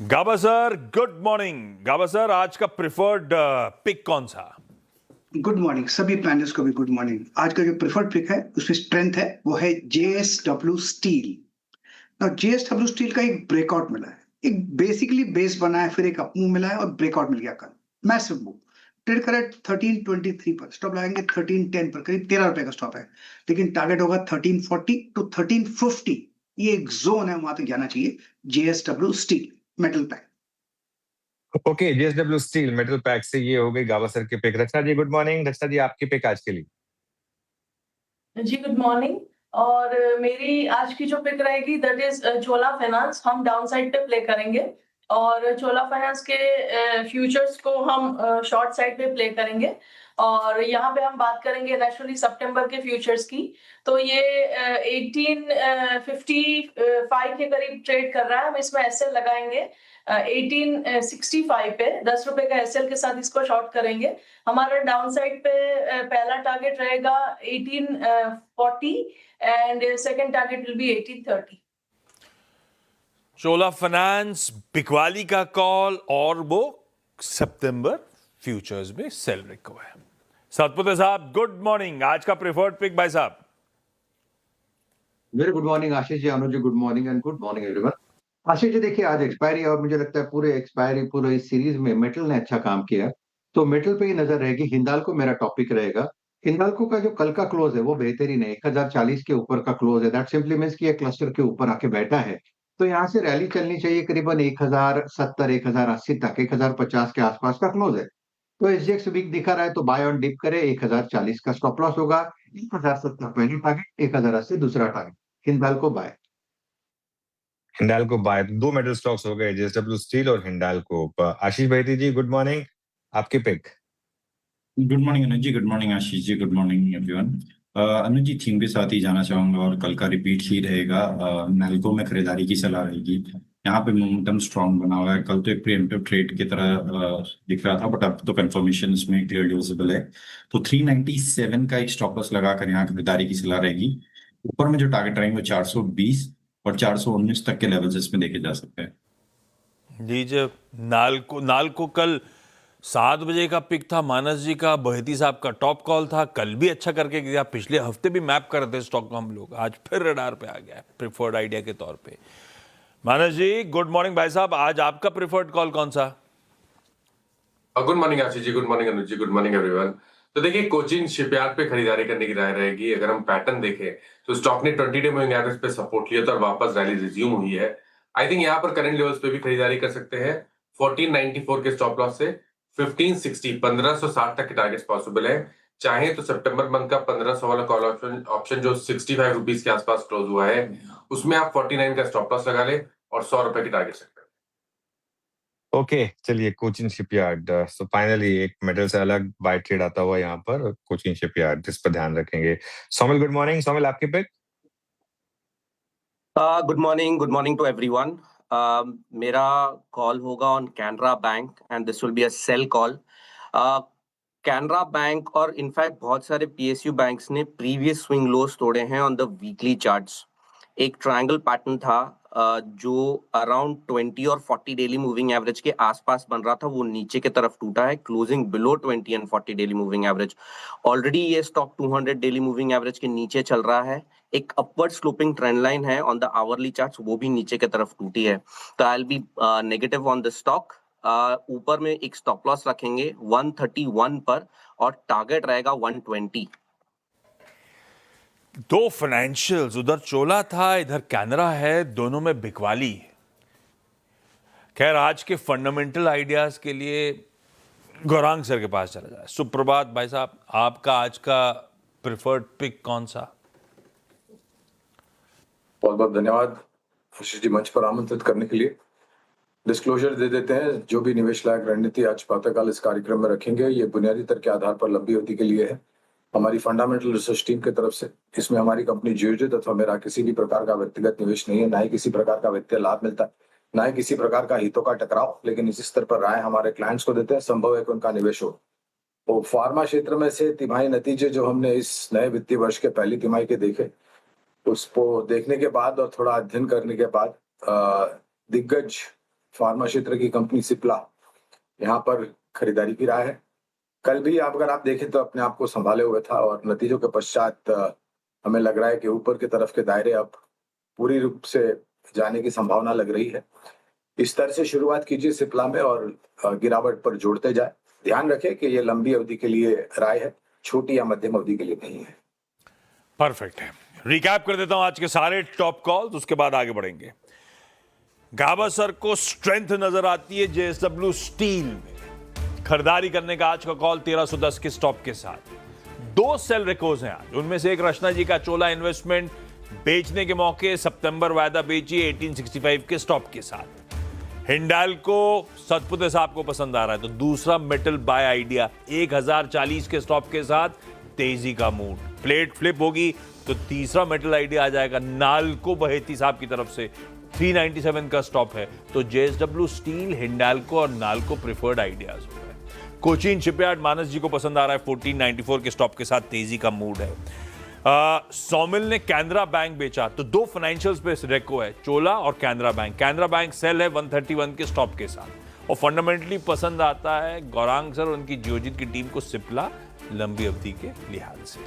गाबा sir, good morning. गाबा sir, आज का preferred pick कौन सा? गुड मॉर्निंग सभी प्लानर्स को भी गुड मॉर्निंग। आज का जो प्रेफर्ड पिक है उसमें स्ट्रेंथ है वो है जेएसडब्ल्यू स्टील। ना जेएसडब्ल्यू स्टील का एक ब्रेकआउट मिला है, एक बेसिकली बेस बना है, फिर एक अप मूव मिला है और ब्रेकआउट मिल गया कल। मैसिव मूव ट्रेड करा 1323 पर, स्टॉप लगाएंगे 1310 पर, करीब 13 रुपए का स्टॉप है, लेकिन टारगेट होगा 1340 टू 1350। ये एक जोन है, वहां तक जाना चाहिए JSW steel metal pack. Okay, JSW steel metal pack से ये हो गई गावा सर की पिक। रचना जी गुड मॉर्निंग। रचना जी आपकी पिक आज के लिए। जी गुड मॉर्निंग। और मेरी आज की जो पिक रहेगी दैट इज चोला फाइनेंस। हम डाउन साइड पे प्ले करेंगे और चोला फाइनेंस के फ्यूचर्स को हम शॉर्ट साइड पे प्ले करेंगे। और यहाँ पे हम बात करेंगे नेचुरली सितंबर के फ्यूचर्स की। तो ये 1855 के करीब ट्रेड कर रहा है। हम इसमें एसएल लगाएंगे 1865 पे, 10 रुपए का एसएल के साथ इसको शॉर्ट करेंगे। हमारा डाउन साइड पे पहला टारगेट रहेगा 1840 and second target will be 1830। Chola finance बिकवाली का कॉल और वो सितंबर फ्यूचर्स में सेल रखा है। सतपुते साहब गुड मॉर्निंग। आज का प्रेफर्ड पिक भाई साहब। Very good morning Ashish ji, Anuj ji good morning and good morning everyone. Ashish ji देखिए, आज एक्सपायरी और मुझे लगता है पूरे इस सीरीज में मेटल ने अच्छा काम किया, तो मेटल पे ही नजर रहेगी। हिंदाल्को मेरा टॉपिक रहेगा। हिंदाल्को का जो कल का क्लोज है वो बेहतरीन है, 1040 के ऊपर का क्लोज है। दैट सिंपली मींस कि ये क्लस्टर के ऊपर आके बैठा है, तो यहाँ से रैली चलनी चाहिए करीबन 1070 1080 तक, 1050 के आसपास का क्लोज है। तो एसजीएक्स वीक दिखा रहा है तो बाय ऑन डिप करे, 1040 का स्टॉप लॉस होगा, 1070 पहली टारगेट, 1080 दूसरा target. Hindalco buy. Hindalco buy. दो मेटल स्टॉक्स हो गए, जेएसडब्ल्यू स्टील और हिंडाल्को। आशीष भाई जी गुड मॉर्निंग, आपकी pick. Good morning Anuj ji, good morning Ashish ji, good morning everyone. Anuj ji theme के साथ ही जाना चाहूंगा और कल का रिपीट ही रहेगा। नैल्को में खरीदारी की सलाह रहेगी। यहाँ पे मोमेंटम स्ट्रांग बना हुआ है। कल तो एक प्रीएम्प्टिव ट्रेड की तरह दिख रहा था, बट अब तो कंफर्मेशन इसमें क्लियरली विजिबल है। तो 397 का एक स्टॉप लॉस लगाकर यहाँ खरीदारी की सलाह रहेगी। ऊपर में जो टारगेट रहेंगे वो 420 और 419 तक के लेवल्स इसमें देखे जा सकते हैं। जी जब नालको कल 7 बजे का पिक था, मानस जी का, बहती साहब का टॉप कॉल था। कल भी अच्छा करके गया, पिछले हफ्ते भी मैप कर रहे थे स्टॉक को हम लोग, आज फिर रडार पे आ गया प्रिफर्ड आइडिया के तौर पे। मानस जी गुड मॉर्निंग भाई साहब, आज आपका प्रिफर्ड कॉल कौन सा? Good morning Ashish ji, good morning Anuj ji, good morning everyone. तो देखिए, कोचिन शिपयार्ड पे खरीदारी करने की राय रहेगी। अगर हम पैटर्न देखें तो स्टॉक ने 20 डे मूविंग एवरेज पे सपोर्ट लिया था और वापस रैली रिज्यूम हुई है। आई थिंक यहाँ पर करंट लेवल्स पे भी खरीदारी कर सकते हैं। 1494 के स्टॉप लॉस से 1560 1560 तक के टारगेट्स पॉसिबल है। चाहे तो सितंबर मंथ का 1500 वाला कॉल ऑप्शन जो 65 रुपीज के आसपास क्लोज हुआ है, उसमें आप 49 का स्टॉप लॉस लगा ले और 100 रुपए की टारगेट सकते हैं। ओके चलिए, कोचिन शिपयार्ड। सो फाइनली एक मेटल से अलग बाय ट्रेड आता हुआ यहाँ पर, कोचिन शिपयार्ड, जिस पर ध्यान रखेंगे। Somil good morning. सोमिल आपकी pick. Good morning to everyone. मेरा कॉल होगा on Canara bank and this will be a sell call. Canara bank और इनफैक्ट बहुत सारे पीएसयू बैंक्स ने प्रीवियस स्विंग लोस तोड़े हैं ऑन द वीकली चार्ट्स। एक ट्रायंगल पैटर्न था जो अराउंड 20 और 40 डेली मूविंग एवरेज के आसपास बन रहा था, वो नीचे की तरफ टूटा है, closing below 20 and 40 daily moving average. Already ये स्टॉक 200 डेली मूविंग एवरेज के नीचे चल रहा है। एक अपवर्ड स्लोपिंग ट्रेंड लाइन है ऑन द आवरली चार्ट्स, वो भी नीचे की तरफ टूटी है। तो I will be negative on the stock. ऊपर में एक स्टॉप लॉस रखेंगे 131 पर और टारगेट रहेगा 120। दो फाइनेंशियल्स, उधर चोला था, इधर कैनरा है, दोनों में बिकवाली है। खैर आज के फंडामेंटल आइडियाज के लिए गौरांग सर के पास चला जाए। सुप्रभात भाई साहब, आपका आज का प्रिफर्ड पिक कौन सा? बहुत बहुत धन्यवाद आशीष जी मंच पर आमंत्रित करने के लिए। डिस्क्लोजर दे देते हैं, जो भी निवेश लायक रणनीति आज प्रातःकाल इस कार्यक्रम में रखेंगे, ये बुनियादी तर्क के आधार पर लंबी अवधि के लिए है। हमारी फंडामेंटल रिसर्च टीम की तरफ से इसमें हमारी कंपनी जियोजित अथवा मेरा किसी भी प्रकार का व्यक्तिगत निवेश नहीं है, ना ही किसी प्रकार का वित्तीय लाभ मिलता है, ना ही किसी प्रकार का हितों का टकराव। लेकिन इसी स्तर पर राय हमारे क्लाइंट्स को देते हैं, संभव है कि उनका निवेश हो। तो फार्मा क्षेत्र में से तिमाही नतीजे जो हमने इस नए वित्तीय वर्ष के पहली तिमाही के देखे, उसको देखने के बाद और थोड़ा अध्ययन करने के बाद दिग्गज फार्मा क्षेत्र की कंपनी सिप्ला, यहाँ पर खरीदारी की राय है। कल भी अगर आप देखें तो अपने आप को संभाले हुए था और नतीजों के पश्चात हमें लग रहा है कि ऊपर की तरफ के दायरे अब पूरी रूप से जाने की संभावना लग रही है। इस तरह से शुरुआत कीजिए सिप्ला में और गिरावट पर जोड़ते जाए। ध्यान रखें कि ये लंबी अवधि के लिए राय है, छोटी या मध्यम अवधि के लिए नहीं है। परफेक्ट है। रिकैप कर देता हूं आज के सारे टॉप कॉल्स, उसके बाद आगे बढ़ेंगे। गावस्कर को स्ट्रेंथ नजर आती है जेएसडब्ल्यू स्टील में। खरीदारी करने का आज का कॉल 1310 के स्टॉप के साथ। 2 सेल रिकोज हैं आज, उनमें से एक रचना जी का चोला इन्वेस्टमेंट बेचने के मौके सितंबर वायदा बेचिए 1865 के स्टॉप के साथ। हिंडाल्को सतपुते साहब को पसंद आ रहा है, तो दूसरा मेटल बाय आइडिया 1040 के स्टॉप के साथ तेजी का मूड। प्लेट फ्लिप होगी तो तीसरा मेटल आइडिया आ जाएगा नाल्को बहेती साहब की तरफ से, 397 का स्टॉप है। तो जेएसडब्ल्यू स्टील, हिंडाल्को और नाल्को प्रिफर्ड आइडियाज हो रहे हैं। कोचीन शिपयार्ड मानस जी को पसंद आ रहा है, 1494 के स्टॉप के साथ तेजी का मूड है। सौमिल ने कैनरा बैंक बेचा, तो 2 फाइनेंशियल्स पे रेको है, चोला और Canara bank. Canara bank sell है 131 के स्टॉप के साथ। और फंडामेंटली पसंद आता है गौरांग सर और उनकी जियोजित की टीम को सिप्ला, लंबी अवधि के लिहाज से।